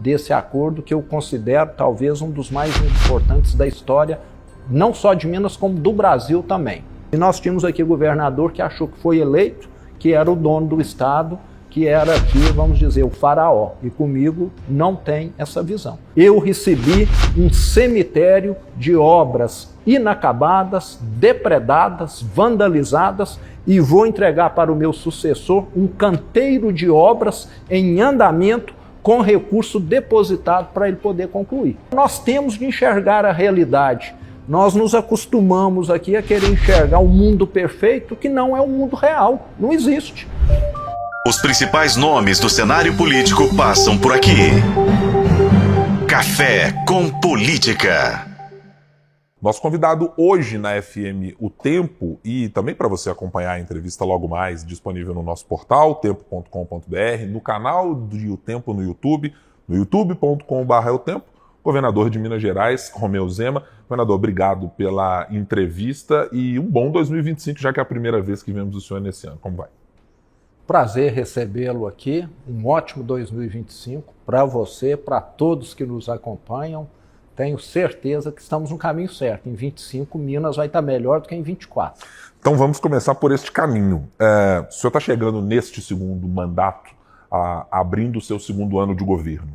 desse acordo que eu considero talvez um dos mais importantes da história, não só de Minas, como do Brasil também. E nós tínhamos aqui o governador que achou que foi eleito, que era o dono do estado, que era aqui, vamos dizer, o faraó. E comigo não tem essa visão. Eu recebi um cemitério de obras inacabadas, depredadas, vandalizadas, e vou entregar para o meu sucessor um canteiro de obras em andamento com recurso depositado para ele poder concluir. Nós temos de enxergar a realidade. Nós nos acostumamos aqui a querer enxergar um mundo perfeito que não é um mundo real, não existe. Os principais nomes do cenário político passam por aqui. Café com Política. Nosso convidado hoje na FM O Tempo, e também para você acompanhar a entrevista logo mais, disponível no nosso portal, tempo.com.br, no canal do O Tempo no YouTube, no youtube.com/otempo, governador de Minas Gerais, Romeu Zema. Governador, obrigado pela entrevista e um bom 2025, já que é a primeira vez que vemos o senhor nesse ano. Como vai? Prazer recebê-lo aqui, um ótimo 2025 para você, para todos que nos acompanham. Tenho certeza que estamos no caminho certo. Em 25, Minas vai estar melhor do que em 24. Então vamos começar por este caminho. O senhor está chegando neste segundo mandato, abrindo o seu segundo ano de governo.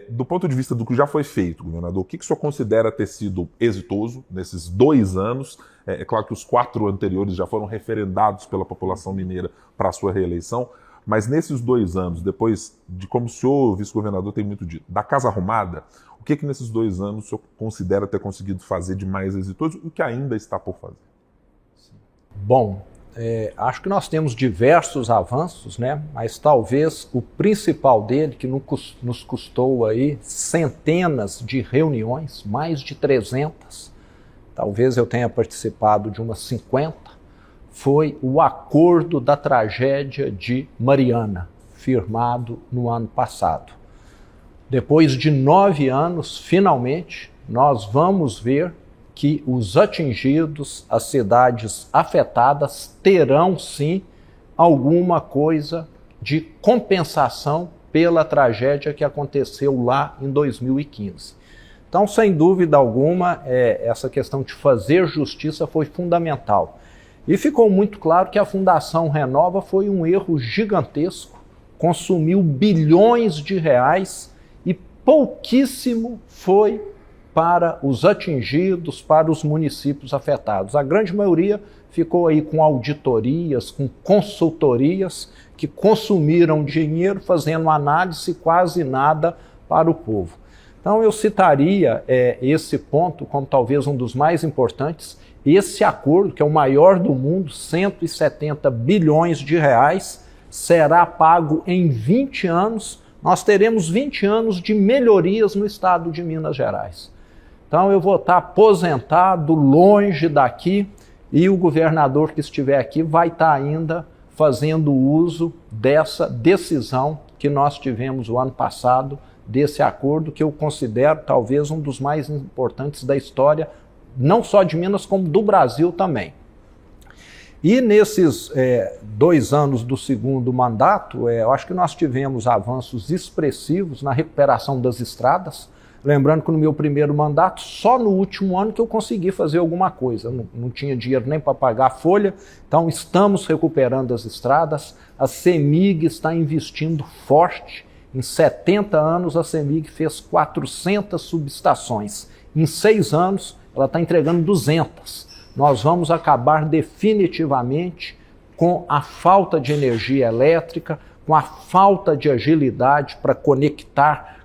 Do ponto de vista do que já foi feito, governador, o que o senhor considera ter sido exitoso nesses 2 anos? É claro que os 4 anteriores já foram referendados pela população mineira para a sua reeleição, mas nesses 2 anos, depois de, como o senhor, vice-governador, tem muito dito, da casa arrumada, o que nesses 2 anos o senhor considera ter conseguido fazer de mais exitoso e o que ainda está por fazer? Bom, acho que nós temos diversos avanços, né? Mas talvez o principal dele, que nos custou aí centenas de reuniões, mais de 300, talvez eu tenha participado de umas 50, foi o acordo da tragédia de Mariana, firmado no ano passado. Depois de 9 anos, finalmente, nós vamos ver que os atingidos, as cidades afetadas, terão sim alguma coisa de compensação pela tragédia que aconteceu lá em 2015. Então, sem dúvida alguma, essa questão de fazer justiça foi fundamental. E ficou muito claro que a Fundação Renova foi um erro gigantesco, consumiu bilhões de reais e pouquíssimo foi para os atingidos, para os municípios afetados. A grande maioria ficou aí com auditorias, com consultorias que consumiram dinheiro fazendo análise quase nada para o povo. Então eu citaria esse ponto como talvez um dos mais importantes. Esse acordo, que é o maior do mundo, 170 bilhões de reais, será pago em 20 anos. Nós teremos 20 anos de melhorias no estado de Minas Gerais. Então eu vou estar aposentado, longe daqui, e o governador que estiver aqui vai estar ainda fazendo uso dessa decisão que nós tivemos o ano passado, desse acordo que eu considero talvez um dos mais importantes da história, não só de Minas, como do Brasil também. E nesses 2 anos do segundo mandato, eu acho que nós tivemos avanços expressivos na recuperação das estradas. Lembrando que no meu primeiro mandato, só no último ano que eu consegui fazer alguma coisa. Não tinha dinheiro nem para pagar a folha, então estamos recuperando as estradas. A CEMIG está investindo forte. Em 70 anos, a CEMIG fez 400 subestações. Em 6 anos, ela está entregando 200. Nós vamos acabar definitivamente com a falta de energia elétrica, com a falta de agilidade para conectar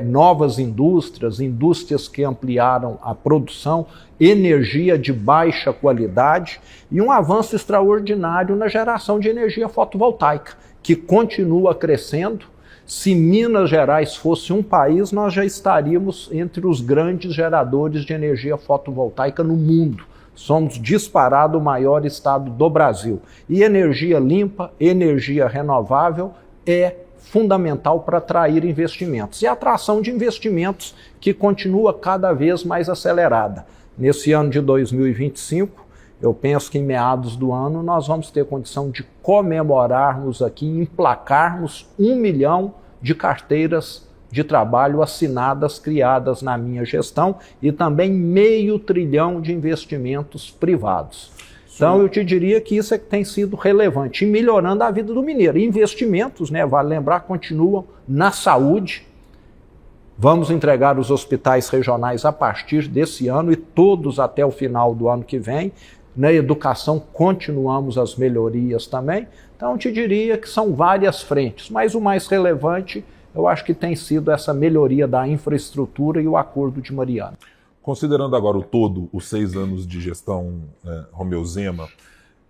novas indústrias que ampliaram a produção, energia de baixa qualidade e um avanço extraordinário na geração de energia fotovoltaica, que continua crescendo. Se Minas Gerais fosse um país, nós já estaríamos entre os grandes geradores de energia fotovoltaica no mundo. Somos disparado o maior estado do Brasil. E energia limpa, energia renovável é fundamental para atrair investimentos. E a atração de investimentos que continua cada vez mais acelerada. Nesse ano de 2025, eu penso que em meados do ano nós vamos ter condição de comemorarmos aqui, emplacarmos 1 milhão de carteiras de trabalho assinadas, criadas na minha gestão, e também 500 bilhão de investimentos privados. Então, eu te diria que isso é que tem sido relevante, e melhorando a vida do mineiro. Investimentos, né, vale lembrar, continuam na saúde. Vamos entregar os hospitais regionais a partir desse ano e todos até o final do ano que vem. Na educação, continuamos as melhorias também. Então, eu te diria que são várias frentes, mas o mais relevante, eu acho que tem sido essa melhoria da infraestrutura e o Acordo de Mariana. Considerando agora o todo, os 6 anos de gestão Romeu Zema,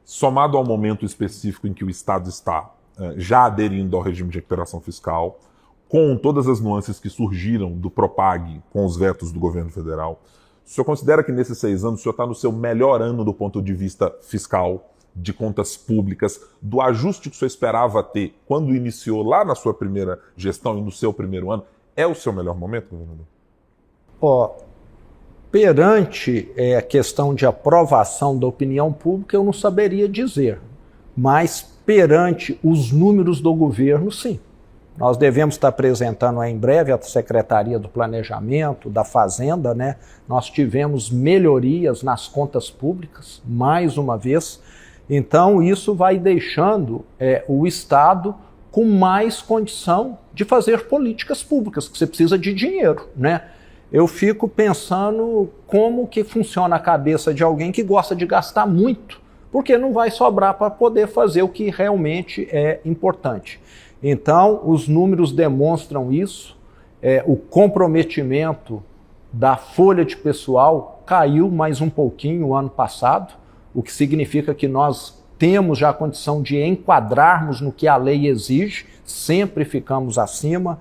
somado ao momento específico em que o Estado está já aderindo ao regime de recuperação fiscal, com todas as nuances que surgiram do Propag com os vetos do governo federal, o senhor considera que nesses 6 anos o senhor está no seu melhor ano do ponto de vista fiscal, de contas públicas, do ajuste que o senhor esperava ter quando iniciou lá na sua primeira gestão e no seu primeiro ano? É o seu melhor momento, governador? Perante a questão de aprovação da opinião pública, eu não saberia dizer, mas perante os números do governo, sim. Nós devemos estar apresentando em breve a Secretaria do Planejamento, da Fazenda, né? Nós tivemos melhorias nas contas públicas, mais uma vez. Então, isso vai deixando o Estado com mais condição de fazer políticas públicas, que você precisa de dinheiro, né? Eu fico pensando como que funciona a cabeça de alguém que gosta de gastar muito, porque não vai sobrar para poder fazer o que realmente é importante. Então, os números demonstram isso, o comprometimento da folha de pessoal caiu mais um pouquinho o ano passado, o que significa que nós temos já a condição de enquadrarmos no que a lei exige, sempre ficamos acima.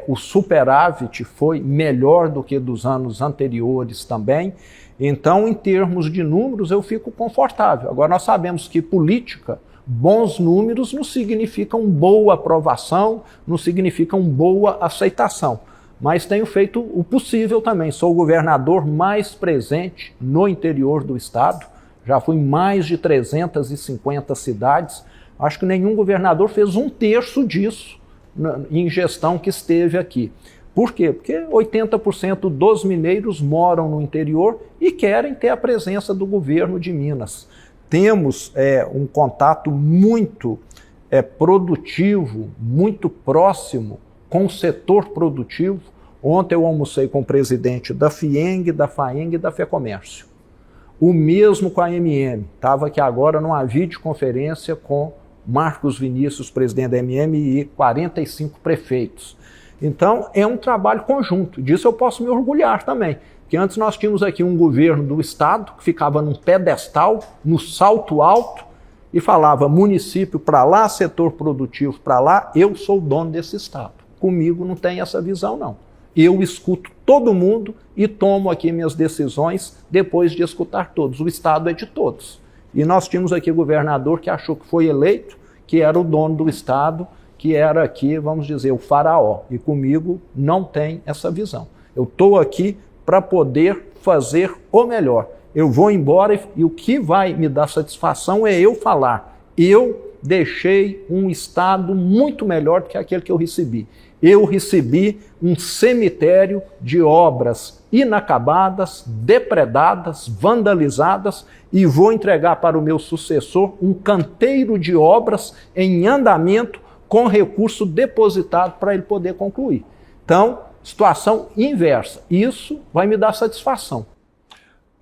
O superávit foi melhor do que dos anos anteriores também. Então, em termos de números, eu fico confortável. Agora, nós sabemos que política, bons números não significam boa aprovação, não significam boa aceitação. Mas tenho feito o possível também. Sou o governador mais presente no interior do estado. Já fui em mais de 350 cidades. Acho que nenhum governador fez 1/3 disso em gestão que esteve aqui. Por quê? Porque 80% dos mineiros moram no interior e querem ter a presença do governo de Minas. Temos um contato muito produtivo, muito próximo com o setor produtivo. Ontem eu almocei com o presidente da FIENG, da FAENG e da FEComércio. O mesmo com a MM. Estava aqui agora numa videoconferência com Marcos Vinícius, presidente da MM, e 45 prefeitos. Então, é um trabalho conjunto. Disso eu posso me orgulhar também. Porque antes nós tínhamos aqui um governo do estado que ficava num pedestal, no salto alto, e falava município para lá, setor produtivo para lá, eu sou o dono desse estado. Comigo não tem essa visão, não. Eu escuto todo mundo e tomo aqui minhas decisões depois de escutar todos. O estado é de todos. E nós tínhamos aqui o governador que achou que foi eleito, que era o dono do estado, que era aqui, vamos dizer, o faraó. E comigo não tem essa visão. Eu estou aqui para poder fazer o melhor. Eu vou embora e o que vai me dar satisfação é eu falar. Eu deixei um estado muito melhor do que aquele que eu recebi. Eu recebi um cemitério de obras inacabadas, depredadas, vandalizadas, e vou entregar para o meu sucessor um canteiro de obras em andamento com recurso depositado para ele poder concluir. Então, situação inversa. Isso vai me dar satisfação.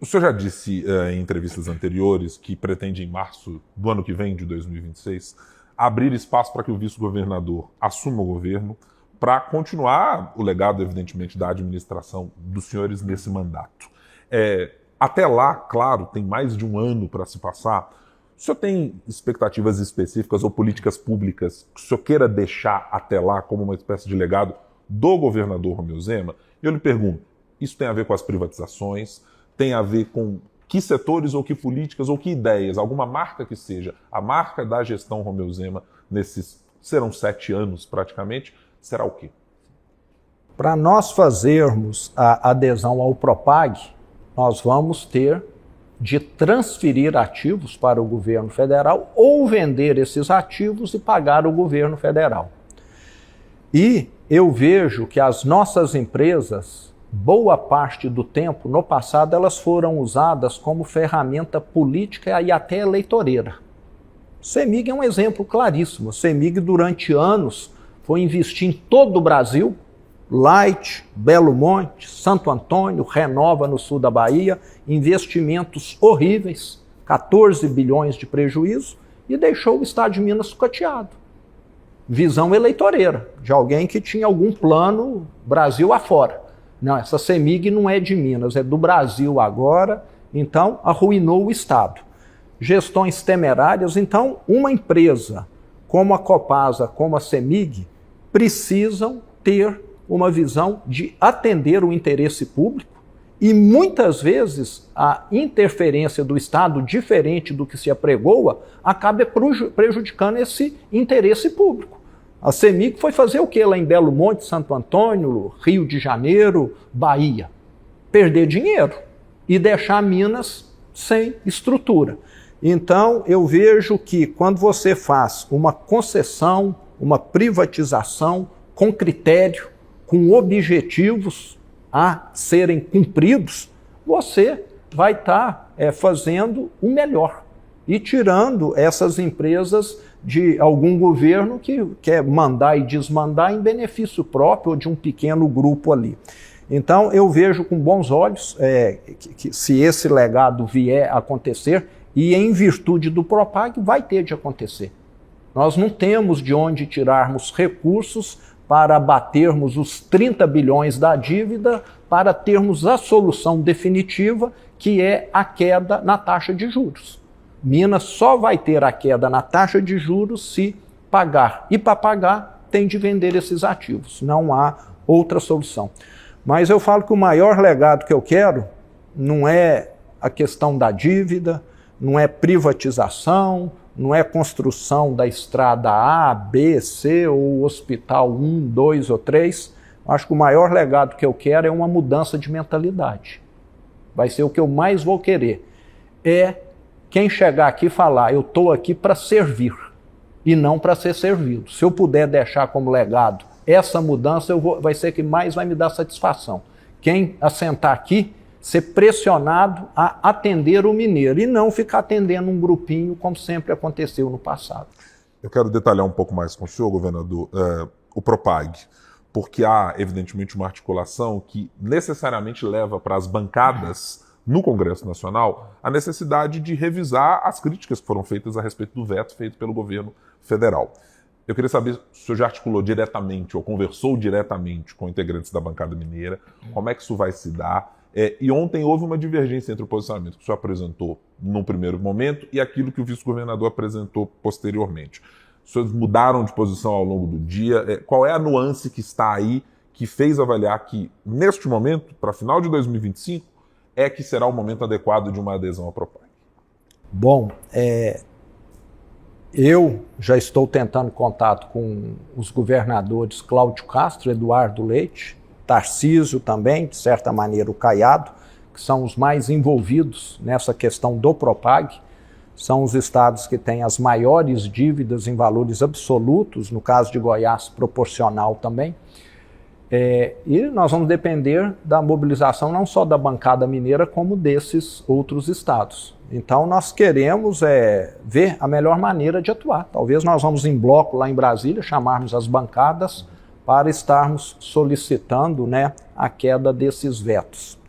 O senhor já disse em entrevistas anteriores que pretende, em março do ano que vem, de 2026, abrir espaço para que o vice-governador assuma o governo para continuar o legado, evidentemente, da administração dos senhores nesse mandato. Até lá, claro, tem mais de um ano para se passar. O senhor tem expectativas específicas ou políticas públicas que o senhor queira deixar até lá como uma espécie de legado do governador Romeu Zema? E eu lhe pergunto, isso tem a ver com as privatizações? Tem a ver com que setores ou que políticas ou que ideias, alguma marca que seja, a marca da gestão Romeu Zema nesses, serão 7 anos praticamente, será o quê? Para nós fazermos a adesão ao Propag, nós vamos ter de transferir ativos para o governo federal ou vender esses ativos e pagar o governo federal. E eu vejo que as nossas empresas, boa parte do tempo, no passado, elas foram usadas como ferramenta política e até eleitoreira. CEMIG é um exemplo claríssimo. CEMIG, durante anos, foi investir em todo o Brasil, Light, Belo Monte, Santo Antônio, Renova no sul da Bahia, investimentos horríveis, 14 bilhões de prejuízo, e deixou o estado de Minas sucateado. Visão eleitoreira, de alguém que tinha algum plano Brasil afora. Não, essa CEMIG não é de Minas, é do Brasil agora, então arruinou o estado. Gestões temerárias, então uma empresa como a Copasa, como a CEMIG, precisam ter uma visão de atender o interesse público e muitas vezes a interferência do Estado, diferente do que se apregoa, acaba prejudicando esse interesse público. A CEMIG foi fazer o que lá em Belo Monte, Santo Antônio, Rio de Janeiro, Bahia? Perder dinheiro e deixar Minas sem estrutura. Então, eu vejo que quando você faz uma concessão, uma privatização com critério, com objetivos a serem cumpridos, você vai estar fazendo o melhor e tirando essas empresas de algum governo que quer mandar e desmandar em benefício próprio ou de um pequeno grupo ali. Então, eu vejo com bons olhos que se esse legado vier a acontecer, e em virtude do Propag vai ter de acontecer. Nós não temos de onde tirarmos recursos para abatermos os 30 bilhões da dívida, para termos a solução definitiva, que é a queda na taxa de juros. Minas só vai ter a queda na taxa de juros se pagar. E para pagar, tem de vender esses ativos. Não há outra solução. Mas eu falo que o maior legado que eu quero não é a questão da dívida, não é privatização, não é construção da estrada A, B, C, ou hospital 1, 2 ou 3. Acho que o maior legado que eu quero é uma mudança de mentalidade. Vai ser o que eu mais vou querer. É quem chegar aqui e falar, eu estou aqui para servir e não para ser servido. Se eu puder deixar como legado essa mudança, vai ser que mais vai me dar satisfação. Quem assentar aqui, ser pressionado a atender o mineiro e não ficar atendendo um grupinho como sempre aconteceu no passado. Eu quero detalhar um pouco mais com o senhor, governador, o Propag, porque há, evidentemente, uma articulação que necessariamente leva para as bancadas no Congresso Nacional a necessidade de revisar as críticas que foram feitas a respeito do veto feito pelo governo federal. Eu queria saber se o senhor já articulou diretamente ou conversou diretamente com integrantes da bancada mineira, como é que isso vai se dar. E ontem houve uma divergência entre o posicionamento que o senhor apresentou num primeiro momento e aquilo que o vice-governador apresentou posteriormente. Os senhores mudaram de posição ao longo do dia. Qual é a nuance que está aí que fez avaliar que, neste momento, para final de 2025, é que será o momento adequado de uma adesão à Propag? Bom, eu já estou tentando contato com os governadores Cláudio Castro, Eduardo Leite, Tarcísio também, de certa maneira o Caiado, que são os mais envolvidos nessa questão do Propag. São os estados que têm as maiores dívidas em valores absolutos, no caso de Goiás, proporcional também. E nós vamos depender da mobilização não só da bancada mineira, como desses outros estados. Então nós queremos ver a melhor maneira de atuar. Talvez nós vamos em bloco lá em Brasília, chamarmos as bancadas para estarmos solicitando, a queda desses vetos.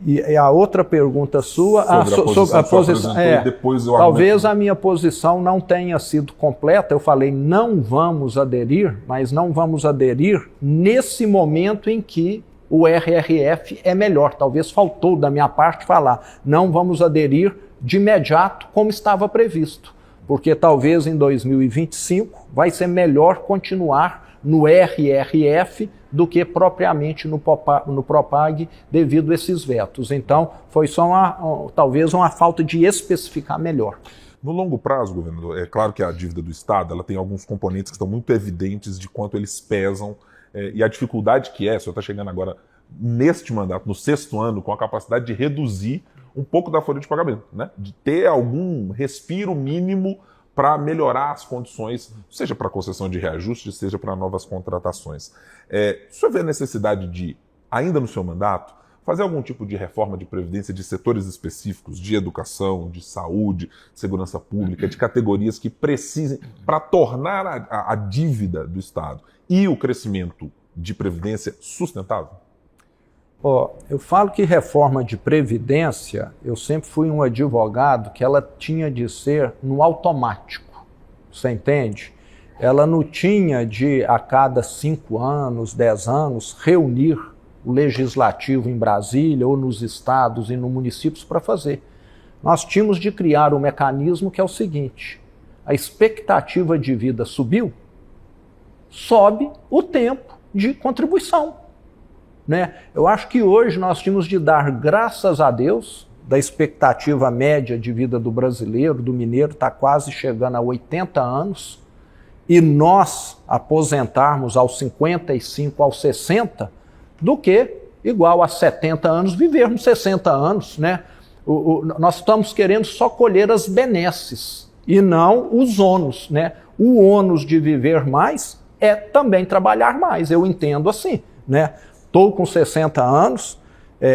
E a outra pergunta sua, sobre a posição, talvez a minha posição não tenha sido completa. Eu falei não vamos aderir, mas não vamos aderir nesse momento em que o RRF é melhor. Talvez faltou da minha parte falar não vamos aderir de imediato como estava previsto, porque talvez em 2025 vai ser melhor continuar no RRF do que propriamente no Propag devido a esses vetos. Então, foi só talvez uma falta de especificar melhor. No longo prazo, governador, é claro que a dívida do Estado ela tem alguns componentes que estão muito evidentes de quanto eles pesam e a dificuldade que o senhor está chegando agora neste mandato, no 6º ano, com a capacidade de reduzir um pouco da folha de pagamento, de ter algum respiro mínimo para melhorar as condições, seja para concessão de reajuste, seja para novas contratações. O senhor vê a necessidade de, ainda no seu mandato, fazer algum tipo de reforma de previdência de setores específicos, de educação, de saúde, de segurança pública, de categorias que precisem, para tornar a dívida do Estado e o crescimento de previdência sustentável? Eu falo que reforma de previdência, eu sempre fui um advogado que ela tinha de ser no automático, você entende? Ela não tinha de, a cada 5 anos, 10 anos, reunir o legislativo em Brasília ou nos estados e nos municípios para fazer. Nós tínhamos de criar um mecanismo que é o seguinte: a expectativa de vida subiu, sobe o tempo de contribuição. Né? Eu acho que hoje nós tínhamos de dar graças a Deus da expectativa média de vida do brasileiro, do mineiro, está quase chegando a 80 anos, e nós aposentarmos aos 55, aos 60, do que, igual a 70 anos, vivermos 60 anos. Né? Nós estamos querendo só colher as benesses e não os ônus. Né? O ônus de viver mais é também trabalhar mais, eu entendo assim. Né? Estou com 60 anos,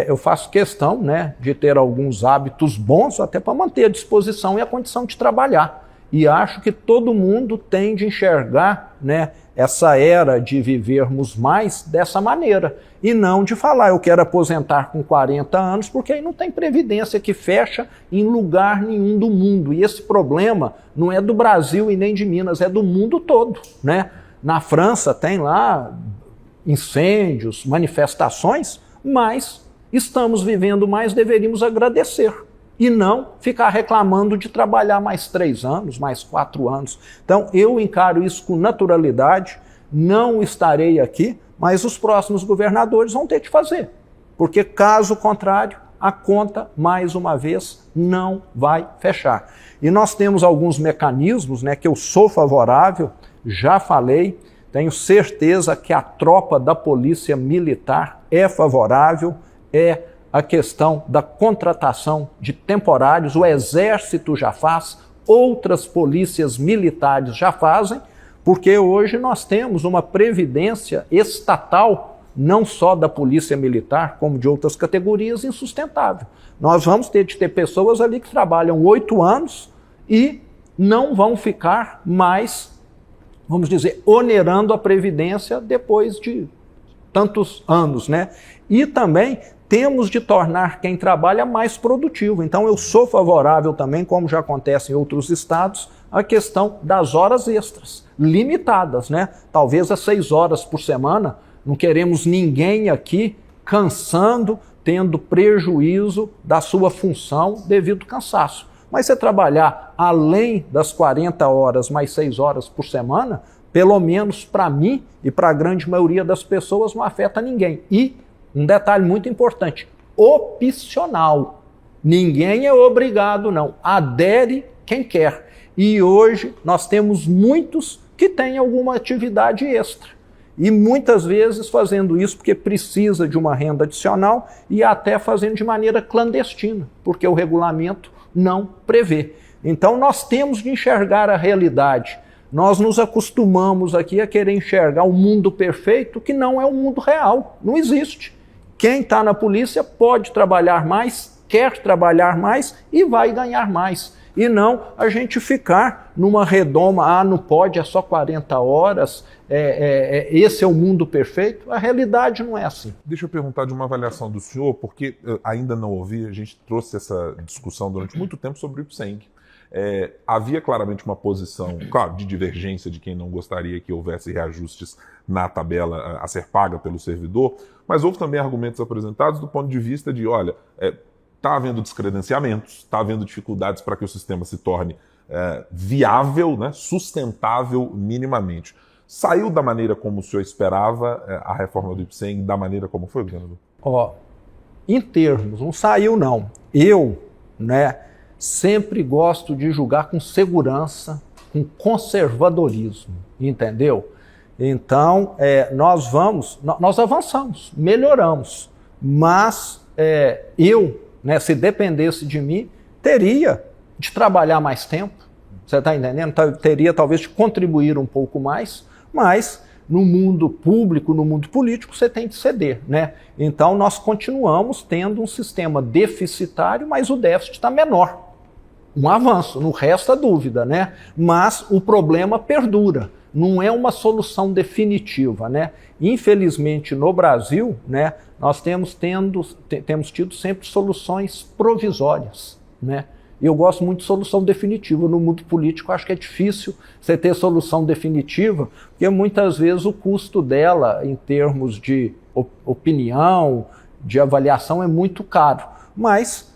eu faço questão, né, de ter alguns hábitos bons até para manter a disposição e a condição de trabalhar. E acho que todo mundo tem de enxergar, né, essa era de vivermos mais dessa maneira. E não de falar, eu quero aposentar com 40 anos, porque aí não tem previdência que fecha em lugar nenhum do mundo. E esse problema não é do Brasil e nem de Minas, é do mundo todo. Né? Na França tem lá incêndios, manifestações, mas estamos vivendo mais, deveríamos agradecer e não ficar reclamando de trabalhar mais 3 anos, mais 4 anos. Então eu encaro isso com naturalidade, não estarei aqui, mas os próximos governadores vão ter de fazer, porque caso contrário, a conta, mais uma vez, não vai fechar. E nós temos alguns mecanismos, né, que eu sou favorável, já falei. Tenho certeza que a tropa da Polícia Militar é favorável, é a questão da contratação de temporários, o Exército já faz, outras polícias militares já fazem, porque hoje nós temos uma previdência estatal, não só da Polícia Militar, como de outras categorias, insustentável. Nós vamos ter de ter pessoas ali que trabalham 8 anos e não vão ficar mais, vamos dizer, onerando a Previdência depois de tantos anos, né? E também temos de tornar quem trabalha mais produtivo. Então eu sou favorável também, como já acontece em outros estados, a questão das horas extras, limitadas, né? Talvez a 6 horas por semana. Não queremos ninguém aqui cansando, tendo prejuízo da sua função devido ao cansaço. Mas você trabalhar além das 40 horas mais 6 horas por semana, pelo menos para mim e para a grande maioria das pessoas, não afeta ninguém. E um detalhe muito importante, opcional. Ninguém é obrigado, não. Adere quem quer. E hoje nós temos muitos que têm alguma atividade extra. E muitas vezes fazendo isso porque precisa de uma renda adicional e até fazendo de maneira clandestina, porque o regulamento não prevê. Então nós temos de enxergar a realidade. Nós nos acostumamos aqui a querer enxergar o mundo perfeito, que não é o mundo real, não existe. Quem está na polícia pode trabalhar mais, quer trabalhar mais e vai ganhar mais. E não a gente ficar numa redoma, não pode, é só 40 horas, esse é o mundo perfeito. A realidade não é assim. Deixa eu perguntar de uma avaliação do senhor, porque ainda não ouvi, a gente trouxe essa discussão durante muito tempo sobre o IPSENG. Havia claramente uma posição, claro, de divergência de quem não gostaria que houvesse reajustes na tabela a ser paga pelo servidor, mas houve também argumentos apresentados do ponto de vista de, olha, está havendo descredenciamentos, está havendo dificuldades para que o sistema se torne viável, né, sustentável minimamente. Saiu da maneira como o senhor esperava a reforma do IPSENG, da maneira como foi, governador? Em termos, não saiu não. Eu, sempre gosto de julgar com segurança, com conservadorismo, entendeu? Então, nós avançamos, melhoramos, mas eu, se dependesse de mim, teria de trabalhar mais tempo, Você está entendendo? Teria talvez de contribuir um pouco mais, mas no mundo público, no mundo político, você tem de ceder, né? Então nós continuamos tendo um sistema deficitário, mas o déficit está menor. Um avanço, não resta dúvida, né? Mas o problema perdura, não é uma solução definitiva, né? Infelizmente no Brasil, né, nós temos tido sempre soluções provisórias, né? E eu gosto muito de solução definitiva. No mundo político, acho que é difícil você ter solução definitiva, porque muitas vezes o custo dela, em termos de opinião, de avaliação, é muito caro. Mas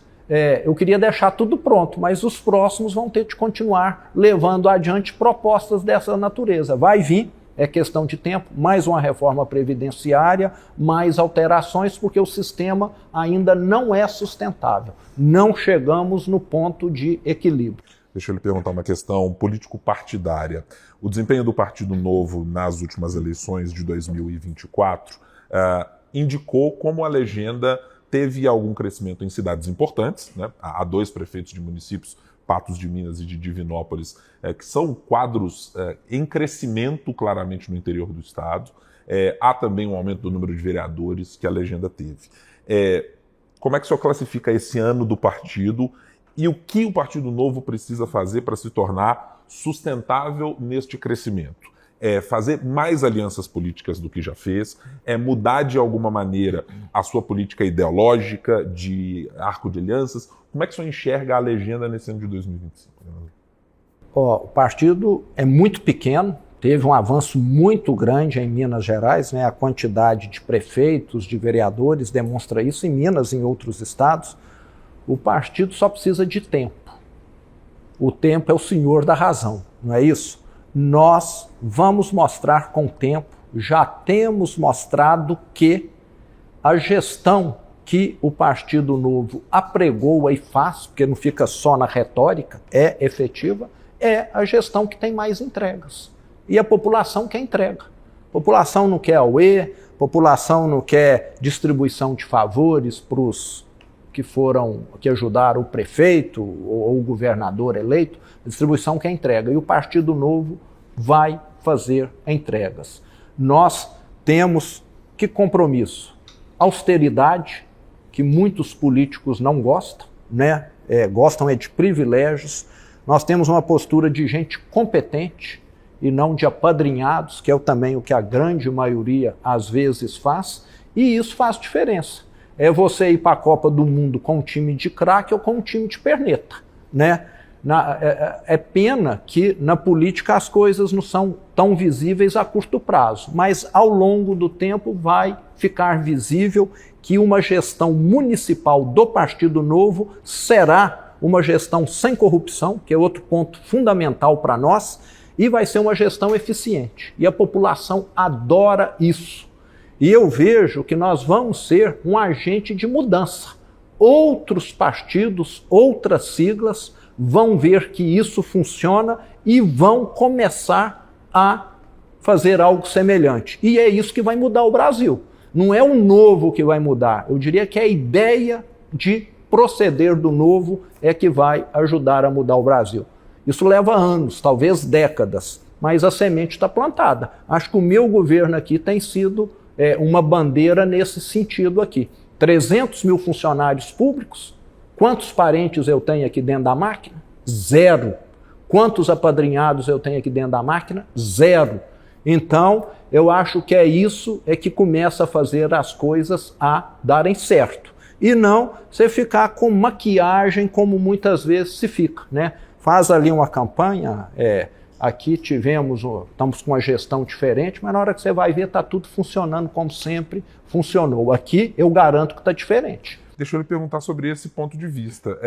eu queria deixar tudo pronto, mas os próximos vão ter de continuar levando adiante propostas dessa natureza. Vai vir, é questão de tempo, mais uma reforma previdenciária, mais alterações, porque o sistema ainda não é sustentável. Não chegamos no ponto de equilíbrio. Deixa eu lhe perguntar uma questão político-partidária. O desempenho do Partido Novo nas últimas eleições de 2024 indicou como a legenda teve algum crescimento em cidades importantes, né? Há 2 prefeitos de municípios, Patos de Minas e de Divinópolis, que são quadros em crescimento claramente no interior do estado. Há também um aumento do número de vereadores que a legenda teve. Como é que o senhor classifica esse ano do partido e o que o Partido Novo precisa fazer para se tornar sustentável neste crescimento? Fazer mais alianças políticas do que já fez, mudar de alguma maneira a sua política ideológica, de arco de alianças. Como é que o senhor enxerga a legenda nesse ano de 2025? O partido é muito pequeno, teve um avanço muito grande em Minas Gerais, né? A quantidade de prefeitos, de vereadores demonstra isso em Minas e em outros estados. O partido só precisa de tempo. O tempo é o senhor da razão, não é isso? Nós vamos mostrar com o tempo, já temos mostrado que a gestão que o Partido Novo apregoa e faz, porque não fica só na retórica, é efetiva, é a gestão que tem mais entregas. E a população quer entrega. A população não quer auê, a população não quer distribuição de favores para os que ajudaram o prefeito ou o governador eleito. A distribuição quer entrega. E o Partido Novo vai fazer entregas. Nós temos que compromisso? Austeridade, que muitos políticos não gostam, né? Gostam de privilégios. Nós temos uma postura de gente competente e não de apadrinhados, que é também o que a grande maioria às vezes faz, e isso faz diferença. É você ir para a Copa do Mundo com um time de craque ou com um time de perneta, né? É pena que na política as coisas não são tão visíveis a curto prazo, mas ao longo do tempo vai ficar visível que uma gestão municipal do Partido Novo será uma gestão sem corrupção, que é outro ponto fundamental para nós, e vai ser uma gestão eficiente. E a população adora isso. E eu vejo que nós vamos ser um agente de mudança. Outros partidos, outras siglas vão ver que isso funciona e vão começar a fazer algo semelhante. E é isso que vai mudar o Brasil. Não é o novo que vai mudar. Eu diria que a ideia de proceder do novo é que vai ajudar a mudar o Brasil. Isso leva anos, talvez décadas, mas a semente está plantada. Acho que o meu governo aqui tem sido uma bandeira nesse sentido aqui. 300 mil funcionários públicos. Quantos parentes eu tenho aqui dentro da máquina? 0. Quantos apadrinhados eu tenho aqui dentro da máquina? 0. Então, eu acho que isso que começa a fazer as coisas a darem certo. E não você ficar com maquiagem como muitas vezes se fica, né? Faz ali uma campanha, aqui estamos com uma gestão diferente, mas na hora que você vai ver está tudo funcionando como sempre funcionou. Aqui eu garanto que está diferente. Deixa eu lhe perguntar sobre esse ponto de vista.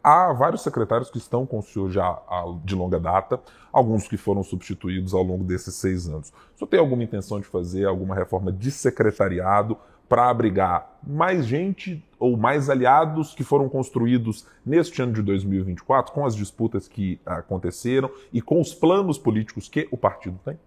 Há vários secretários que estão com o senhor já de longa data, alguns que foram substituídos ao longo desses 6 anos. O senhor tem alguma intenção de fazer alguma reforma de secretariado para abrigar mais gente ou mais aliados que foram construídos neste ano de 2024, com as disputas que aconteceram e com os planos políticos que o partido tem?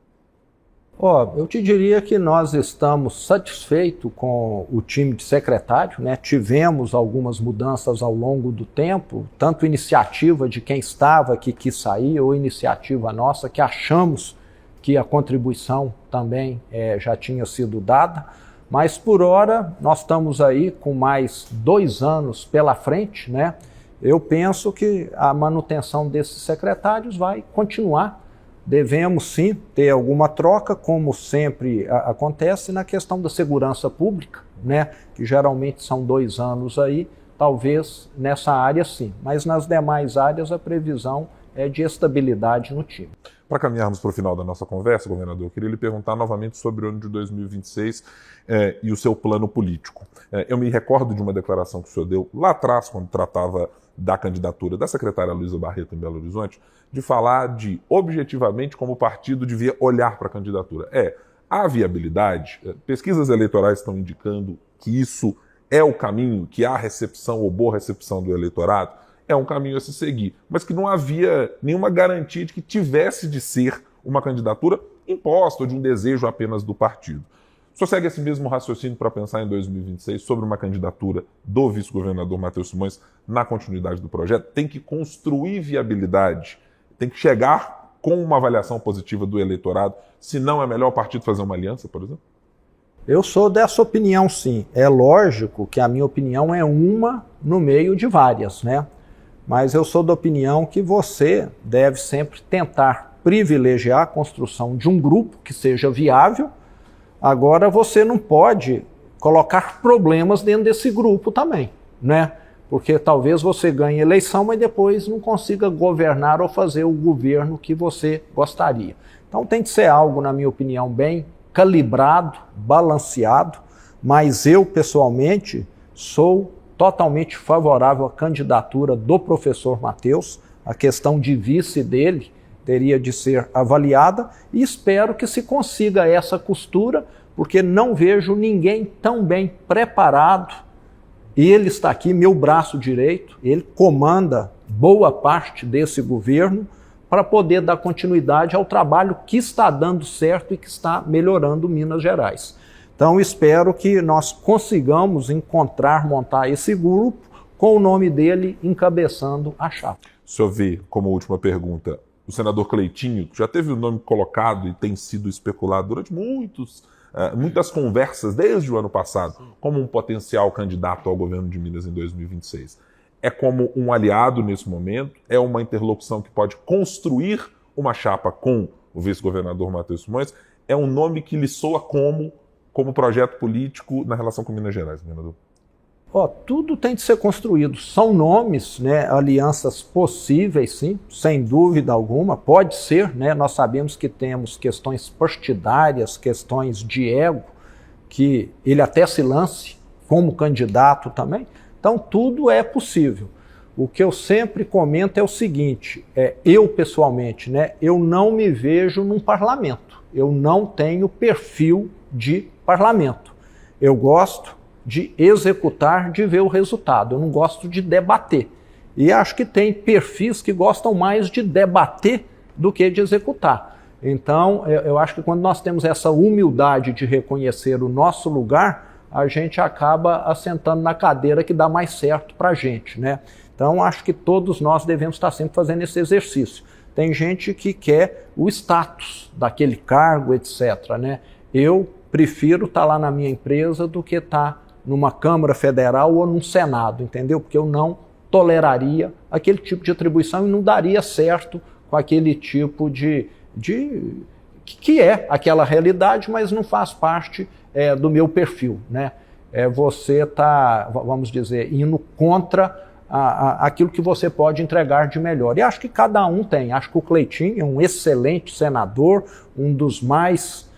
Eu te diria que nós estamos satisfeitos com o time de secretário, né? Tivemos algumas mudanças ao longo do tempo, tanto iniciativa de quem estava que quis sair, ou iniciativa nossa, que achamos que a contribuição também já tinha sido dada, mas por hora nós estamos aí com mais 2 anos pela frente, né? Eu penso que a manutenção desses secretários vai continuar. Devemos sim ter alguma troca, como sempre acontece na questão da segurança pública, né? Que geralmente são 2 anos aí, talvez nessa área sim, mas nas demais áreas a previsão é de estabilidade no time. Para caminharmos para o final da nossa conversa, governador, eu queria lhe perguntar novamente sobre o ano de 2026 e o seu plano político. Eu me recordo de uma declaração que o senhor deu lá atrás, quando tratava da candidatura da secretária Luísa Barreto em Belo Horizonte, de falar de, objetivamente, como o partido devia olhar para a candidatura. A viabilidade, pesquisas eleitorais estão indicando que isso é o caminho, que há recepção ou boa recepção do eleitorado, é um caminho a se seguir, mas que não havia nenhuma garantia de que tivesse de ser uma candidatura imposta ou de um desejo apenas do partido. O senhor segue esse mesmo raciocínio para pensar em 2026 sobre uma candidatura do vice-governador Matheus Simões na continuidade do projeto? Tem que construir viabilidade, tem que chegar com uma avaliação positiva do eleitorado, se não é melhor o partido fazer uma aliança, por exemplo? Eu sou dessa opinião, sim. É lógico que a minha opinião é uma no meio de várias, né? Mas eu sou da opinião que você deve sempre tentar privilegiar a construção de um grupo que seja viável. Agora, você não pode colocar problemas dentro desse grupo também, né? Porque talvez você ganhe eleição, mas depois não consiga governar ou fazer o governo que você gostaria. Então tem que ser algo, na minha opinião, bem calibrado, balanceado, mas eu, pessoalmente, sou totalmente favorável à candidatura do professor Matheus. A questão de vice dele teria de ser avaliada e espero que se consiga essa costura, porque não vejo ninguém tão bem preparado. Ele está aqui, meu braço direito, ele comanda boa parte desse governo para poder dar continuidade ao trabalho que está dando certo e que está melhorando Minas Gerais. Então, espero que nós consigamos montar esse grupo com o nome dele encabeçando a chapa. O senhor vê, como última pergunta, o senador Cleitinho, que já teve o nome colocado e tem sido especulado durante muitas conversas desde o ano passado, como um potencial candidato ao governo de Minas em 2026. É como um aliado nesse momento? É uma interlocução que pode construir uma chapa com o vice-governador Matheus Simões? É um nome que lhe soa como projeto político na relação com Minas Gerais, governador? Tudo tem de ser construído. São nomes, né, alianças possíveis, sim, sem dúvida alguma. Pode ser, né, nós sabemos que temos questões partidárias, questões de ego, que ele até se lance como candidato também. Então, tudo é possível. O que eu sempre comento é o seguinte, eu pessoalmente, né, eu não me vejo num parlamento. Eu não tenho perfil de parlamento. Eu gosto de executar, de ver o resultado. Eu não gosto de debater. E acho que tem perfis que gostam mais de debater do que de executar. Então, eu acho que quando nós temos essa humildade de reconhecer o nosso lugar, a gente acaba assentando na cadeira que dá mais certo para a gente, né? Então, acho que todos nós devemos estar sempre fazendo esse exercício. Tem gente que quer o status daquele cargo, etc., né? Eu prefiro estar lá na minha empresa do que estar numa Câmara Federal ou num Senado, entendeu? Porque eu não toleraria aquele tipo de atribuição e não daria certo com aquele tipo que é aquela realidade, mas não faz parte do meu perfil, né? Você está, vamos dizer, indo contra aquilo que você pode entregar de melhor. E acho que cada um tem. Acho que o Cleitinho é um excelente senador, um dos mais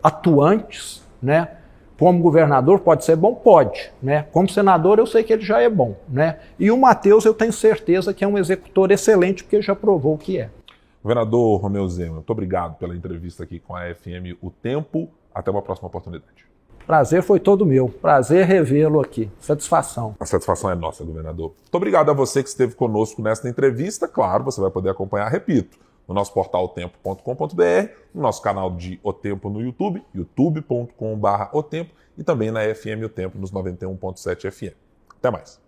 atuantes, né? Como governador pode ser bom? Pode, né? Como senador eu sei que ele já é bom, né? E o Matheus eu tenho certeza que é um executor excelente, porque já provou que é. Governador Romeu Zema, muito obrigado pela entrevista aqui com a FM O Tempo. Até uma próxima oportunidade. Prazer foi todo meu. Prazer revê-lo aqui. Satisfação. A satisfação é nossa, governador. Muito obrigado a você que esteve conosco nesta entrevista. Claro, você vai poder acompanhar, repito, no nosso portal otempo.com.br, no nosso canal de O Tempo no YouTube, youtube.com/otempo, e também na FM O Tempo nos 91.7 FM. Até mais.